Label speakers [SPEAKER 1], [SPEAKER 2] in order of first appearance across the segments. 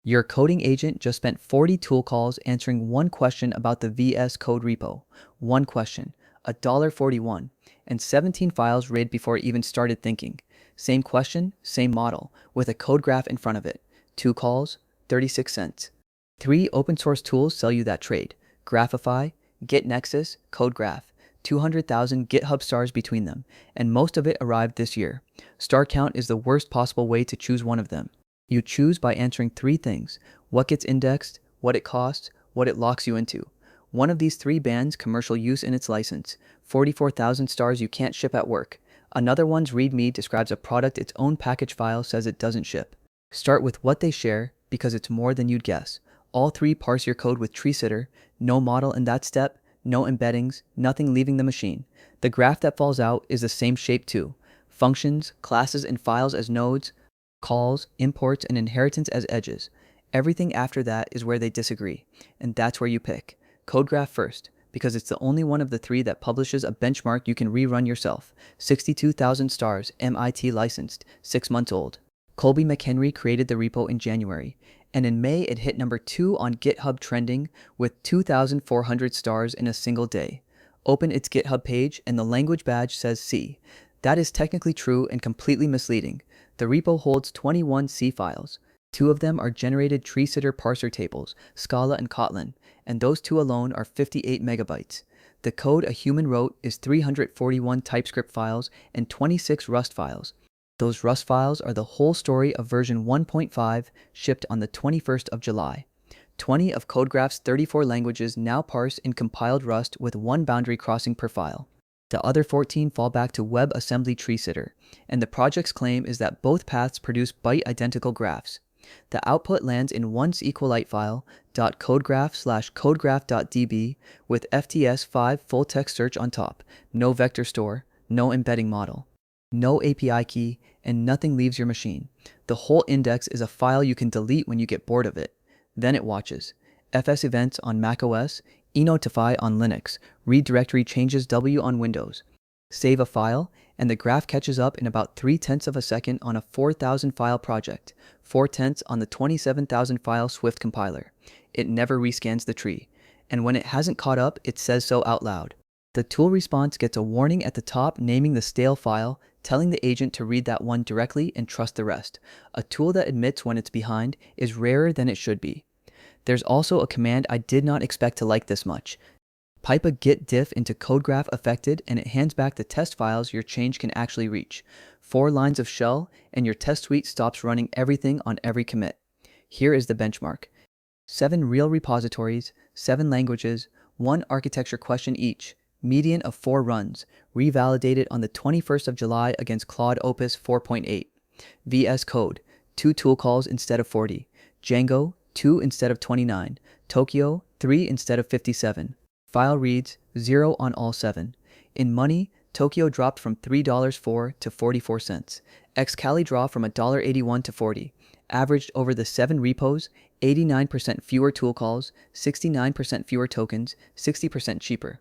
[SPEAKER 1] Your coding agent just spent 40 tool calls answering one question about the VS Code repo. One question, $1.41, and 17 files read before it even started thinking. Same question, same model, with a code graph in front of it. 2 calls, 36 cents. 3 open source tools sell you that trade. Graphify, GitNexus, CodeGraph. 200,000 GitHub stars between them, and most of it arrived this year. Star count is the worst possible way to choose one of them. You choose by answering 3 things: what gets indexed, what it costs, what it locks you into. One of these 3 bans commercial use in its license. 44,000 stars you can't ship at work. Another one's README describes a product its own package file says it doesn't ship. Start with what they share because it's more than you'd guess. All 3 parse your code with tree sitter, no model in that step, no embeddings, nothing leaving the machine. The graph that falls out is the same shape too. Functions, classes, and files as nodes, calls, imports, and inheritance as edges. Everything after that is where they disagree, and that's where you pick. CodeGraph first, because it's the only one of the 3 that publishes a benchmark you can rerun yourself. 62,000 stars, MIT licensed, 6 months old. Colby McHenry created the repo in January, and in May it hit number 2 on GitHub trending with 2,400 stars in a single day. Open its GitHub page and the language badge says C. That is technically true and completely misleading. The repo holds 21 C files. 2 of them are generated tree sitter parser tables, Scala and Kotlin, and those 2 alone are 58 megabytes. The code a human wrote is 341 TypeScript files and 26 Rust files. Those Rust files are the whole story of version 1.5 shipped on the 21st of July. 20 of CodeGraph's 34 languages now parse in compiled Rust with 1 boundary crossing per file. The other 14 fall back to WebAssembly tree sitter, and the project's claim is that both paths produce byte-identical graphs. The output lands in one SQLite file, .codegraph/codegraph.db, with FTS5 full-text search on top, no vector store, no embedding model, no API key, and nothing leaves your machine. The whole index is a file you can delete when you get bored of it. Then it watches. FS events on macOS, eNotify on Linux, read directory changes W on Windows. Save a file, and the graph catches up in about 0.3 of a second on a 4,000 file project, 0.4 on the 27,000 file Swift compiler. It never rescans the tree, and when it hasn't caught up, it says so out loud. The tool response gets a warning at the top naming the stale file, telling the agent to read that one directly and trust the rest. A tool that admits when it's behind is rarer than it should be. There's also a command I did not expect to like this much. Pipe a git diff into CodeGraph affected and it hands back the test files your change can actually reach. 4 lines of shell and your test suite stops running everything on every commit. Here is the benchmark. 7 real repositories, 7 languages, 1 architecture question each, median of 4 runs, revalidated on the 21st of July against Claude Opus 4.8. VS Code, 2 tool calls instead of 40. Django, 2 instead of 29. Tokyo, 3 instead of 57. File reads, 0 on all 7. In money, Tokyo dropped from $3.04 to 44 cents. Xcali dropped from $1.81 to 40. Averaged over the 7 repos, 89% fewer tool calls, 69% fewer tokens, 60% cheaper.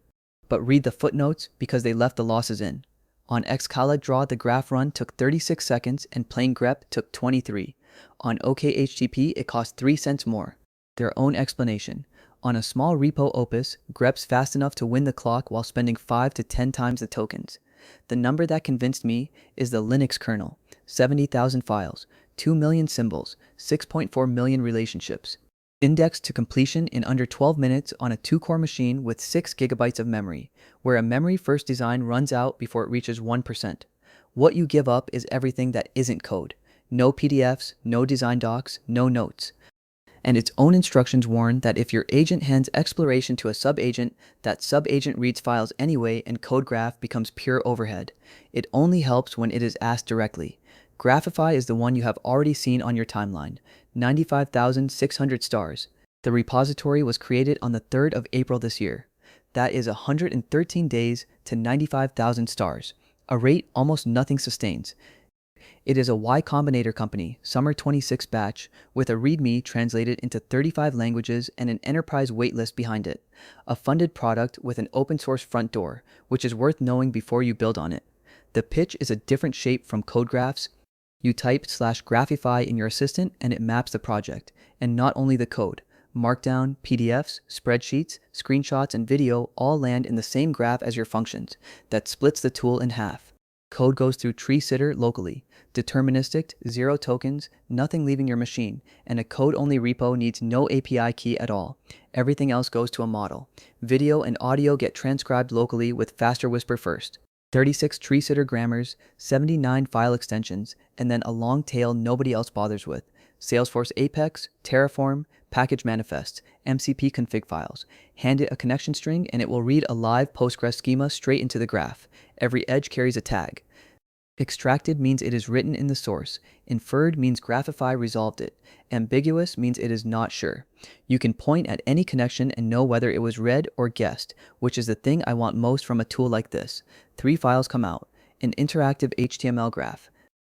[SPEAKER 1] But read the footnotes because they left the losses in. On Xcala draw the graph run took 36 seconds and plain grep took 23. On OKHTP it cost 3 cents more. Their own explanation. On a small repo opus, grep's fast enough to win the clock while spending 5 to 10 times the tokens. The number that convinced me is the Linux kernel. 70,000 files, 2 million symbols, 6.4 million relationships. Indexed to completion in under 12 minutes on a 2-core machine with 6 gigabytes of memory, where a memory-first design runs out before it reaches 1%. What you give up is everything that isn't code. No PDFs, no design docs, no notes. And its own instructions warn that if your agent hands exploration to a sub-agent, that sub-agent reads files anyway and CodeGraph becomes pure overhead. It only helps when it is asked directly. Graphify is the one you have already seen on your timeline, 95,600 stars. The repository was created on the 3rd of April this year. That is 113 days to 95,000 stars, a rate almost nothing sustains. It is a Y Combinator company, summer 26 batch, with a README translated into 35 languages and an enterprise waitlist behind it. A funded product with an open source front door, which is worth knowing before you build on it. The pitch is a different shape from CodeGraph's. You type /Graphify in your assistant and it maps the project, and not only the code. Markdown, PDFs, spreadsheets, screenshots, and video all land in the same graph as your functions. That splits the tool in half. Code goes through tree sitter locally. Deterministic, 0 tokens, nothing leaving your machine, and a code-only repo needs no API key at all. Everything else goes to a model. Video and audio get transcribed locally with faster whisper first. 36 tree sitter grammars, 79 file extensions, and then a long tail nobody else bothers with. Salesforce Apex, Terraform, package manifests, MCP config files. Hand it a connection string and it will read a live Postgres schema straight into the graph. Every edge carries a tag. Extracted means it is written in the source. Inferred means Graphify resolved it. Ambiguous means it is not sure. You can point at any connection and know whether it was read or guessed, which is the thing I want most from a tool like this. 3 files come out. An interactive HTML graph.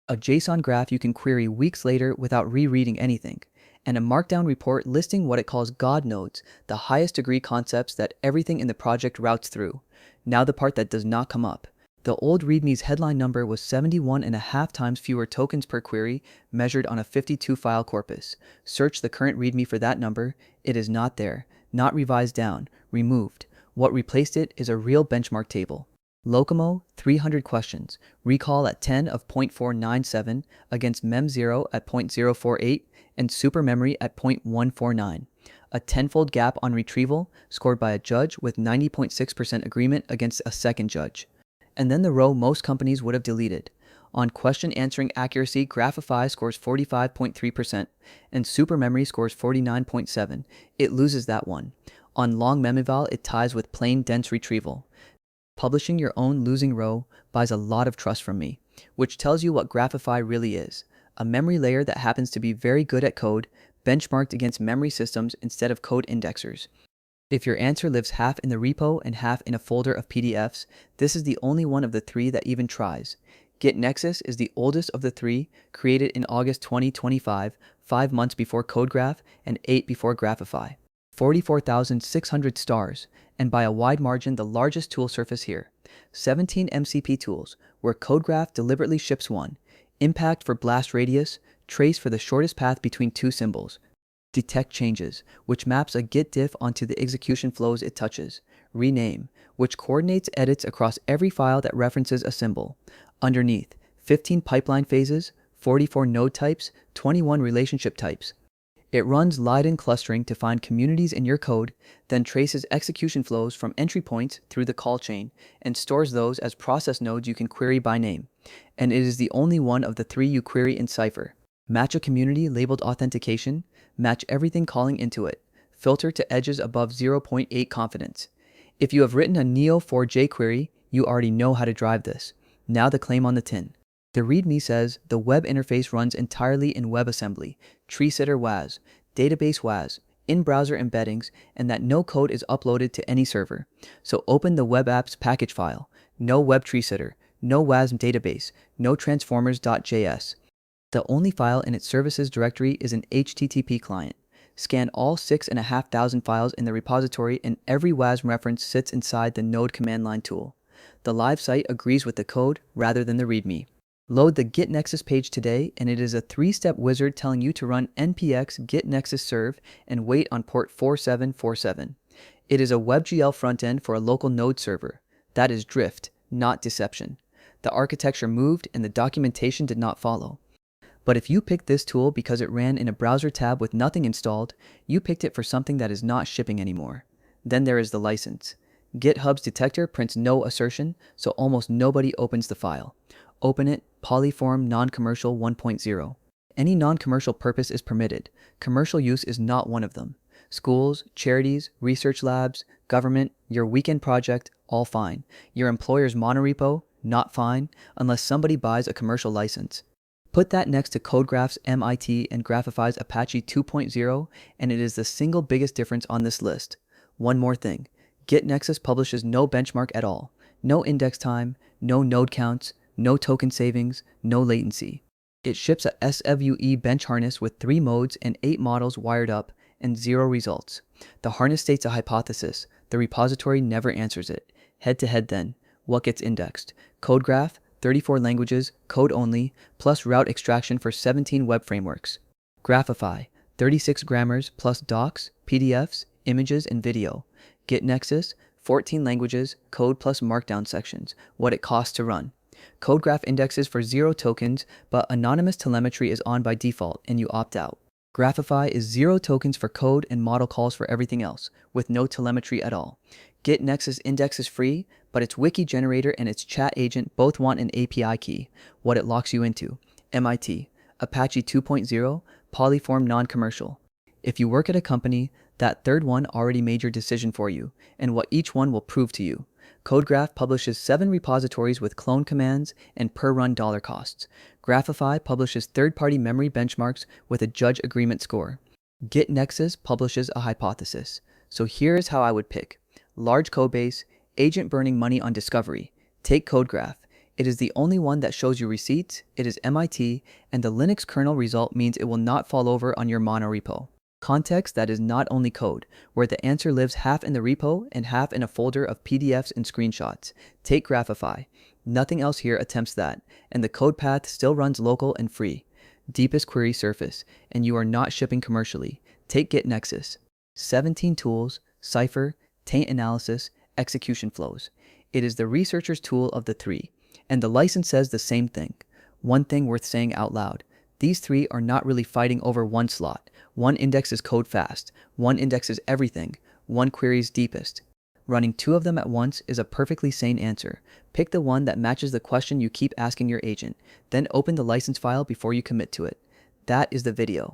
[SPEAKER 1] A JSON graph you can query weeks later without rereading anything. And a markdown report listing what it calls God nodes, the highest degree concepts that everything in the project routes through. Now the part that does not come up. The old README's headline number was 71.5 times fewer tokens per query measured on a 52 file corpus. Search the current README for that number. It is not there. Not revised down. Removed. What replaced it is a real benchmark table. LOCOMO, 300 questions. Recall at 10 of 0.497 against mem0 at 0.048 and supermemory at 0.149. A tenfold gap on retrieval scored by a judge with 90.6% agreement against a second judge. And then the row most companies would have deleted. On question answering accuracy, Graphify scores 45.3% and supermemory scores 49.7%. It loses that one. On long memeval, it ties with plain dense retrieval. Publishing your own losing row buys a lot of trust from me, which tells you what Graphify really is. A memory layer that happens to be very good at code, benchmarked against memory systems instead of code indexers. If your answer lives half in the repo and half in a folder of PDFs, this is the only one of the 3 that even tries. GitNexus is the oldest of the 3, created in August 2025, 5 months before CodeGraph and 8 before Graphify. 44,600 stars, and by a wide margin the largest tool surface here. 17 MCP tools, where CodeGraph deliberately ships 1. Impact for blast radius, trace for the shortest path between 2 symbols. Detect changes, which maps a Git diff onto the execution flows it touches. Rename, which coordinates edits across every file that references a symbol. Underneath, 15 pipeline phases, 44 node types, 21 relationship types. It runs Leiden clustering to find communities in your code, then traces execution flows from entry points through the call chain, and stores those as process nodes you can query by name. And it is the only one of the 3 you query in Cypher. Match a community labeled authentication, match everything calling into it, filter to edges above 0.8 confidence. If you have written a Neo4j query, you already know how to drive this. Now the claim on the tin. The README says the web interface runs entirely in WebAssembly, tree sitter WAS, database WAS, in-browser embeddings, and that no code is uploaded to any server. So open the web apps package file. No web tree sitter, no WAS database, no transformers.js. The only file in its services directory is an HTTP client. Scan all 6,500 files in the repository and every WASM reference sits inside the node command line tool. The live site agrees with the code rather than the README. Load the GitNexus page today and it is a 3-step wizard telling you to run npx gitnexus serve and wait on port 4747. It is a WebGL frontend for a local node server. That is drift, not deception. The architecture moved and the documentation did not follow. But if you picked this tool because it ran in a browser tab with nothing installed, you picked it for something that is not shipping anymore. Then there is the license. GitHub's detector prints no assertion, so almost nobody opens the file. Open it, Polyform Non-Commercial 1.0. Any non-commercial purpose is permitted. Commercial use is not one of them. Schools, charities, research labs, government, your weekend project, all fine. Your employer's monorepo, not fine, unless somebody buys a commercial license. Put that next to CodeGraph's MIT and Graphify's Apache 2.0, and it is the single biggest difference on this list. One more thing. GitNexus publishes no benchmark at all. No index time, no node counts, no token savings, no latency. It ships a SWE bench harness with 3 modes and 8 models wired up, and 0 results. The harness states a hypothesis. The repository never answers it. Head to head then. What gets indexed? CodeGraph, 34 languages, code only, plus route extraction for 17 web frameworks. Graphify, 36 grammars plus docs, PDFs, images, and video. GitNexus, 14 languages, code plus markdown sections, what it costs to run. CodeGraph indexes for 0 tokens, but anonymous telemetry is on by default and you opt out. Graphify is 0 tokens for code and model calls for everything else, with no telemetry at all. GitNexus index is free, but its wiki generator and its chat agent both want an API key, what it locks you into. MIT, Apache 2.0, Polyform non-commercial. If you work at a company, that third one already made your decision for you, and what each one will prove to you. CodeGraph publishes 7 repositories with clone commands and per-run dollar costs. Graphify publishes third-party memory benchmarks with a judge agreement score. GitNexus publishes a hypothesis. So here is how I would pick. Large codebase, agent burning money on discovery. Take CodeGraph. It is the only one that shows you receipts, it is MIT, and the Linux kernel result means it will not fall over on your monorepo. Context that is not only code, where the answer lives half in the repo and half in a folder of PDFs and screenshots. Take Graphify. Nothing else here attempts that, and the code path still runs local and free. Deepest query surface, and you are not shipping commercially. Take GitNexus. 17 tools, Cypher, taint analysis, execution flows. It is the researcher's tool of the 3, and the license says the same thing. One thing worth saying out loud. These 3 are not really fighting over one slot. One indexes code fast, one indexes everything, one queries deepest. Running 2 of them at once is a perfectly sane answer. Pick the one that matches the question you keep asking your agent, then open the license file before you commit to it. That is the video.